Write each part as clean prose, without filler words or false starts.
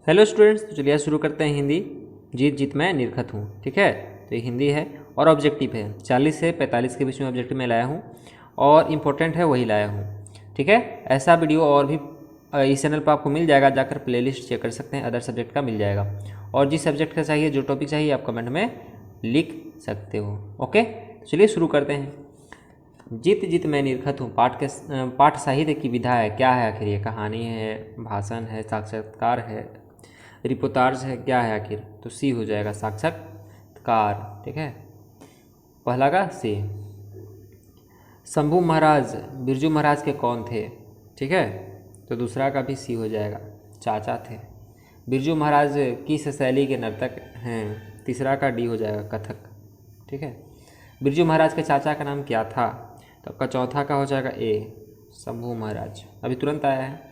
Hello students, तो चलिए शुरू करते हैं हिंदी। जीत जीत मैं निरखत हूँ। ठीक है, तो ये हिंदी है और ऑब्जेक्टिव है। 40 से 45 के बीच में ऑब्जेक्टिव में लाया हूँ और इम्पोर्टेंट है वही लाया हूँ। ठीक है, ऐसा वीडियो और भी इस चैनल पर आपको मिल जाएगा, जाकर प्लेलिस्ट चेक कर सकते हैं। अदर सब्जेक्ट का मिल जाएगा और जिस सब्जेक्ट का चाहिए, जो टॉपिक चाहिए, आप कमेंट में लिख सकते हो। ओके, चलिए शुरू करते हैं। जीत जीत मैं निरखत हूँ। पाठ साहित्य की विधा है। क्या है आखिर? ये कहानी है, भाषण है, साक्षात्कार है, रिपोर्टाज है, क्या है आखिर? तो सी हो जाएगा, साक्षात्कार। ठीक है, पहला का सी। शंभू महाराज बिरजू महाराज के कौन थे? ठीक है, तो दूसरा का भी सी हो जाएगा, चाचा थे। बिरजू महाराज किस शैली के नर्तक हैं? तीसरा का डी हो जाएगा, कथक। ठीक है, बिरजू महाराज के चाचा का नाम क्या था? तो आपका चौथा का हो जाएगा ए, शंभू महाराज। अभी तुरंत आया है।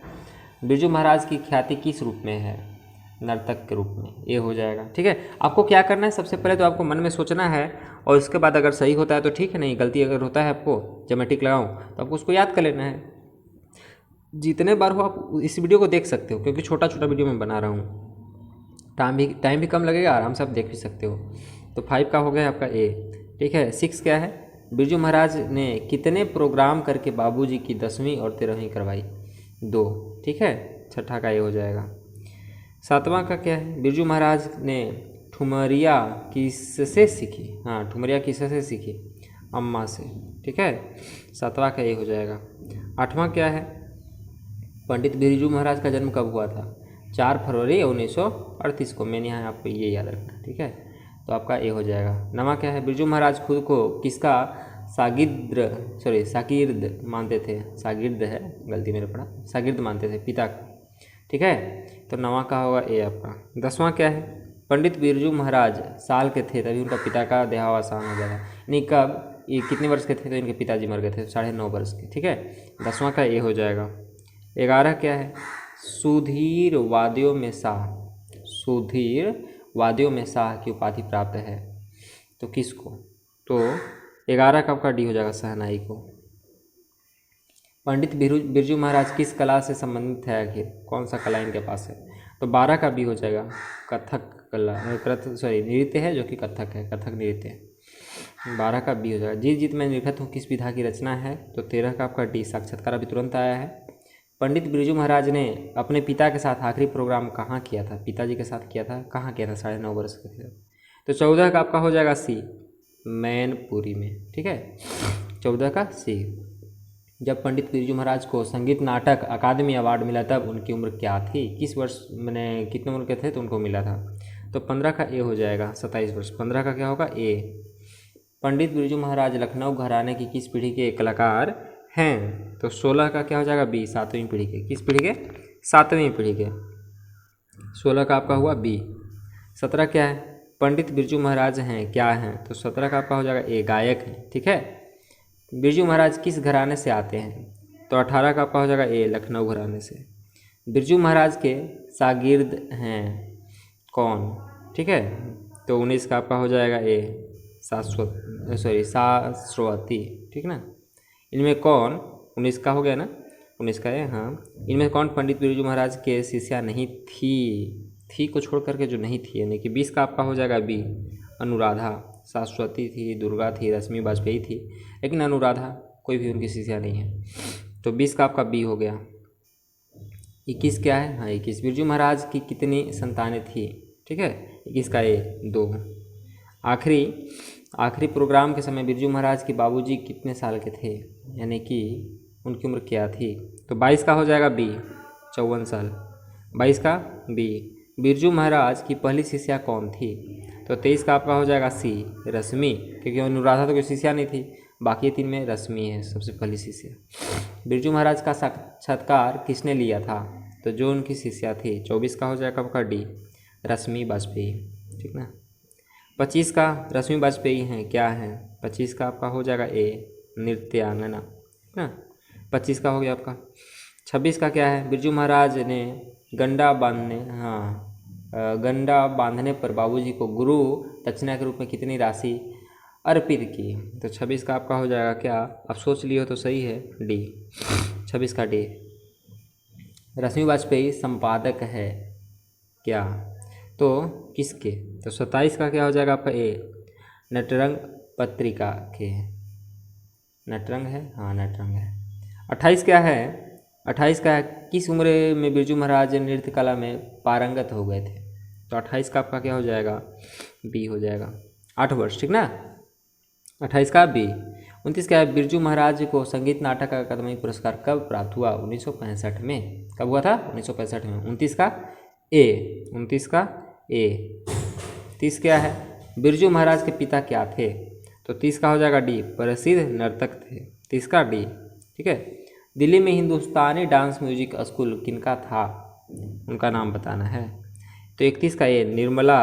बिरजू महाराज की ख्याति किस रूप में है? नर्तक के रूप में। ये हो जाएगा। ठीक है, आपको क्या करना है, सबसे पहले तो आपको मन में सोचना है और उसके बाद अगर सही होता है तो ठीक है, नहीं गलती अगर होता है आपको, जब मैं टिक लगाऊँ तो आपको उसको याद कर लेना है। जितने बार हो आप इस वीडियो को देख सकते हो, क्योंकि छोटा छोटा वीडियो मैं बना रहा हूँ। टाइम भी कम लगेगा, आराम से आप देख भी सकते हो। तो 5 का हो गया आपका ए। ठीक है, 6 क्या है? बिरजू महाराज ने कितने प्रोग्राम करके बाबूजी की 10वीं और 13वीं करवाई? 2। ठीक है, छठा का ये हो जाएगा। 7वां का क्या है? बिरजू महाराज ने ठुमरिया किससे सीखी? हाँ, ठुमरिया किससे सीखी? अम्मा से। ठीक है, 7वां का ये हो जाएगा। 8वां क्या है? पंडित बिरजू महाराज का जन्म कब हुआ था? 4 फरवरी 1938 को। मैंने यहाँ आपको ये याद रखना। ठीक है, तो आपका ए हो जाएगा। 9वां क्या है? बिरजू महाराज खुद को किसका शागिर्द मानते थे? शागिर्द है, गलती मेरे पड़ा, शागिर्द मानते थे, पिता का। ठीक है, तो 9वां का होगा ए आपका। 10वां क्या है? पंडित बिरजू महाराज साल के थे तभी उनका पिता का देहावसान हो गया था। यानी कब, ये कितने वर्ष के थे तो इनके पिताजी मर गए थे? 9.5 वर्ष के। ठीक है, 10वां का ए हो जाएगा। 11 क्या है? सुधीर वादियों में शाह की उपाधि प्राप्त है तो किसको? तो 11 का आपका डी हो जाएगा, शहनाई को। पंडित बिरजू महाराज किस कला से संबंधित है आखिर? कौन सा कला इनके पास है? तो 12 का बी हो जाएगा, कथक कला। नृत्य है, जो कि कथक है, कथक नृत्य है। 12 का बी हो जाएगा। जीत जीत मैं निरखत हूँ किस विधा की रचना है? तो 13 का आपका डी, साक्षात्कार। अभी तुरंत आया है। पंडित बिरजू महाराज ने अपने पिता के साथ आखिरी प्रोग्राम कहाँ किया था? पिताजी के साथ किया था। कहाँ किया था? 9.5 वर्ष के थे। तो 14 का आपका हो जाएगा सी, मैनपुरी में। ठीक है, 14 का सी। जब पंडित बिरजू महाराज को संगीत नाटक अकादमी अवार्ड मिला तब उनकी उम्र क्या थी? किस वर्ष, मैंने कितने उम्र के थे तो उनको मिला था? तो 15 का ए हो जाएगा, 27 वर्ष। 15 का क्या होगा? ए। पंडित बिरजू महाराज लखनऊ घराने की किस पीढ़ी के कलाकार हैं? तो 16 का क्या हो जाएगा? बी, 7वीं पीढ़ी के। किस पीढ़ी के? 7वीं पीढ़ी के। 16 का आपका हुआ बी। 17 क्या है? पंडित बिरजू महाराज हैं, क्या हैं? तो 17 का आपका हो जाएगा ए, गायक हैं। ठीक है, बिरजू महाराज किस घराने से आते हैं? तो 18 का आपका हो जाएगा ए, लखनऊ घराने से। बिरजू महाराज के शागिर्द हैं कौन? ठीक है, तो 19 का आपका हो जाएगा ए, शाश्वती। ठीक ना, इनमें कौन? 19 का हो गया ना, 19 का है। हाँ, इनमें कौन पंडित बिरजू महाराज के शिष्या नहीं थी को छोड़ करके जो नहीं थी, यानी कि 20 का आपका हो जाएगा बी, अनुराधा। शाश्वती थी, दुर्गा थी, रश्मि वाजपेयी थी, लेकिन अनुराधा कोई भी उनकी शिष्या नहीं है। तो 20 का आपका बी हो गया। 21 क्या है? हाँ, 21 बिरजू महाराज की कितनी संतानें थी? ठीक है, 21 का ए, 2। आखिरी प्रोग्राम के समय बिरजू महाराज के बाबूजी कितने साल के थे, यानी कि उनकी उम्र क्या थी? तो 22 का हो जाएगा बी, 54 साल। 22 का बी। बिरजू महाराज की पहली शिष्या कौन थी? तो 23 का आपका हो जाएगा सी, रश्मि, क्योंकि अनुराधा तो कोई शिष्या नहीं थी, बाकी 3 में रश्मि है सबसे पहली शिष्या। बिरजू महाराज का साक्षात्कार किसने लिया था? तो जो उनकी शिष्या थी। 24 का हो जाएगा आपका डी, रश्मि वाजपेयी। ठीक ना। 25 का रश्मि वाजपेयी हैं, क्या हैं? 25 का आपका हो जाएगा ए, नृत्यांगना। ठीक ना, 25 का हो गया आपका। 26 का क्या है? बिरजू महाराज ने गंडा बांधने पर बाबूजी को गुरु दक्षिणा के रूप में कितनी राशि अर्पित की? तो 26 का आपका हो जाएगा क्या? आप सोच लिए हो तो सही है, डी, 26 का डी। रश्मि वाजपेयी संपादक है, क्या, तो किसके, तो 27 का क्या हो जाएगा आपका ए, नटरंग पत्रिका के। नटरंग है, हाँ नटरंग है। 28 क्या है, 28 का है किस उम्र में बिरजू महाराज नृत्य कला में पारंगत हो गए थे, तो 28 का आपका क्या हो जाएगा, बी हो जाएगा, 8 वर्ष, ठीक ना। 28 का बी। 29 क्या है, बिरजू महाराज को संगीत नाटक अकादमी पुरस्कार कब प्राप्त हुआ, 1965 में, कब हुआ था, 1965 में। 29 का ए, 29 का ए। 30 क्या है, बिरजू महाराज के पिता क्या थे, तो 30 का हो जाएगा डी, प्रसिद्ध नर्तक थे, 30 का डी, ठीक है। दिल्ली में हिंदुस्तानी डांस म्यूजिक स्कूल किनका था, उनका नाम बताना है, तो 31 का ए, निर्मला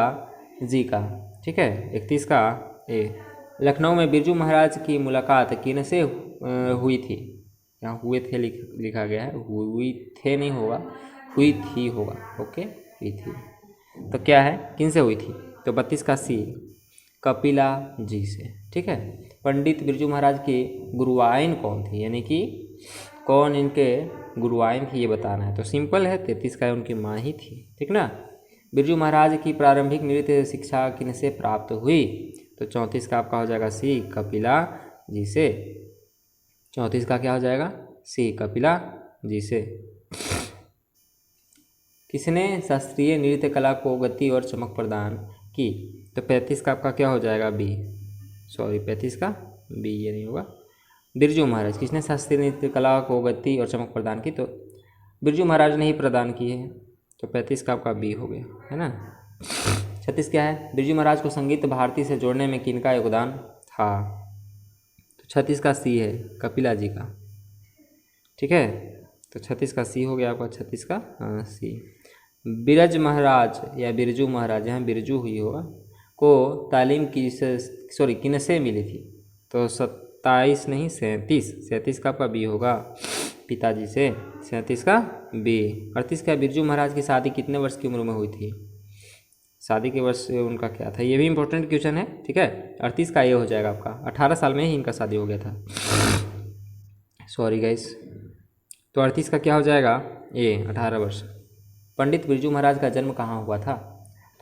जी का, ठीक है। 31 का ए। लखनऊ में बिरजू महाराज की मुलाकात किनसे हुई थी, यहाँ हुए थे लिखा गया है, हुई थे नहीं होगा, हुई थी होगा, ओके, हुई थी, तो क्या है, किनसे हुई थी, तो 32 का सी, कपिला जी से, ठीक है। पंडित बिरजू महाराज की गुरुआइन कौन थी, यानी कि कौन इनके गुरुआइन थी ये बताना है, तो सिंपल है, 33 का उनकी माँ ही थी, ठीक ना। बिरजू महाराज की प्रारंभिक नृत्य शिक्षा किनसे प्राप्त हुई, तो 34 का आपका हो जाएगा सी, कपिला जी से। 34 का क्या हो जाएगा, सी, कपिला जी से। किसने शास्त्रीय नृत्य कला को गति और चमक प्रदान की, तो 35 का आपका क्या हो जाएगा, बी, सॉरी 35 का बी, ये नहीं होगा। बिरजू महाराज, किसने शास्त्रीय नृत्य कला को गति और चमक प्रदान की, तो बिरजू महाराज ने ही प्रदान की है, तो 35 का आपका बी हो गया, है ना। 36 क्या है, बिरजू महाराज को संगीत भारती से जोड़ने में किनका योगदान था, तो 36 का सी है, कपिला जी का, ठीक है। तो 36 का सी हो गया आपका, 36 का सी। बिरज महाराज या बिरजू महाराज, यहाँ बिरजू हुई होगा, को तालीम किनसे मिली थी, तो 27 नहीं 37 का आपका बी होगा, पिताजी से, 37 का बी। 38 का बिरजू महाराज की शादी कितने वर्ष की उम्र में हुई थी, शादी के वर्ष उनका क्या था, ये भी इंपॉर्टेंट क्वेश्चन है, ठीक है। 38 का ये हो जाएगा आपका, 18 साल में ही इनका शादी हो गया था, सॉरी गाइस, तो 38 का क्या हो जाएगा, ए, 18 वर्ष। पंडित बिरजू महाराज का जन्म कहाँ हुआ था,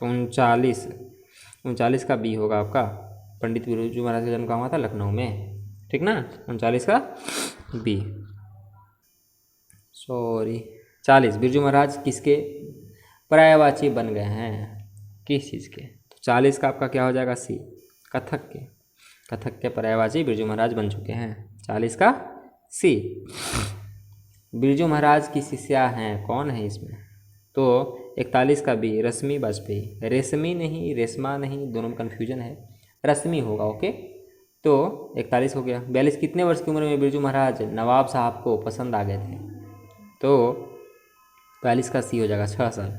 तो 39 का बी होगा आपका, पंडित बिरजू महाराज का जन्म कहाँ हुआ था, लखनऊ में, ठीक ना। 39 का बी, सॉरी 40, बिरजू महाराज किसके पर्यायवाची बन गए हैं, किस चीज़ के, तो 40 का आपका क्या हो जाएगा, सी, कथक के पर्यायवाची बिरजू महाराज बन चुके हैं, 40 का सी। बिरजू महाराज की शिष्या हैं, कौन है इसमें, तो 41 का बी, रश्मि वाजपेयी, रेशमी नहीं रेशमा नहीं, दोनों में कन्फ्यूजन है, रश्मि होगा, ओके, तो 41 हो गया। 42 कितने वर्ष की उम्र में बिरजू महाराज नवाब साहब को पसंद आ गए थे, तो 42 का सी हो जाएगा, 6 साल,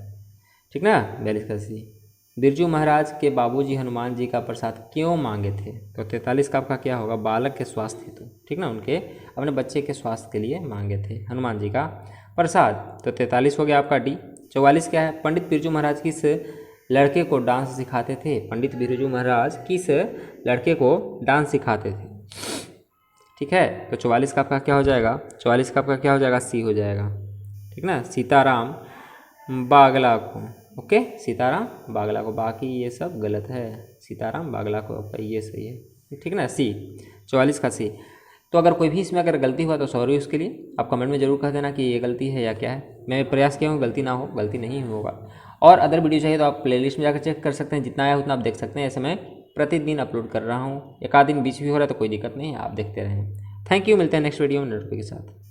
ठीक ना, 42 का सी। बिरजू महाराज के बाबूजी हनुमान जी का प्रसाद क्यों मांगे थे, तो 43 का आपका क्या होगा, बालक के स्वास्थ्य हेतु, ठीक ना, उनके अपने बच्चे के स्वास्थ्य के लिए मांगे थे हनुमान जी का प्रसाद, तो 43 हो गया आपका डी। 44 क्या है, पंडित बिरजू महाराज किस लड़के को डांस सिखाते थे, पंडित बिरजू महाराज किस लड़के को डांस सिखाते थे, ठीक है। तो 44 का आपका क्या हो जाएगा, 44 का आपका क्या हो जाएगा, सी हो जाएगा, ठीक ना, सीताराम बागला को, ओके, सीताराम बागला को, बाकी ये सब गलत है, सीताराम बागला को आपका ये सही है, ठीक ना, सी, 44 का सी। तो अगर कोई भी इसमें अगर गलती हुआ तो सॉरी उसके लिए, आप कमेंट में जरूर कह देना कि ये गलती है या क्या है, मैं प्रयास किया हूँ गलती ना हो, गलती नहीं होगा। और अदर वीडियो चाहिए तो आप प्लेलिस्ट में जाकर चेक कर सकते हैं, जितना आया उतना आप देख सकते हैं, ऐसे मैं प्रतिदिन अपलोड कर रहा हूँ, एक आध दिन बीच भी हो रहा है तो कोई दिक्कत नहीं है, आप देखते रहें। थैंक यू, मिलते हैं नेक्स्ट वीडियो में नए टॉपिक के साथ।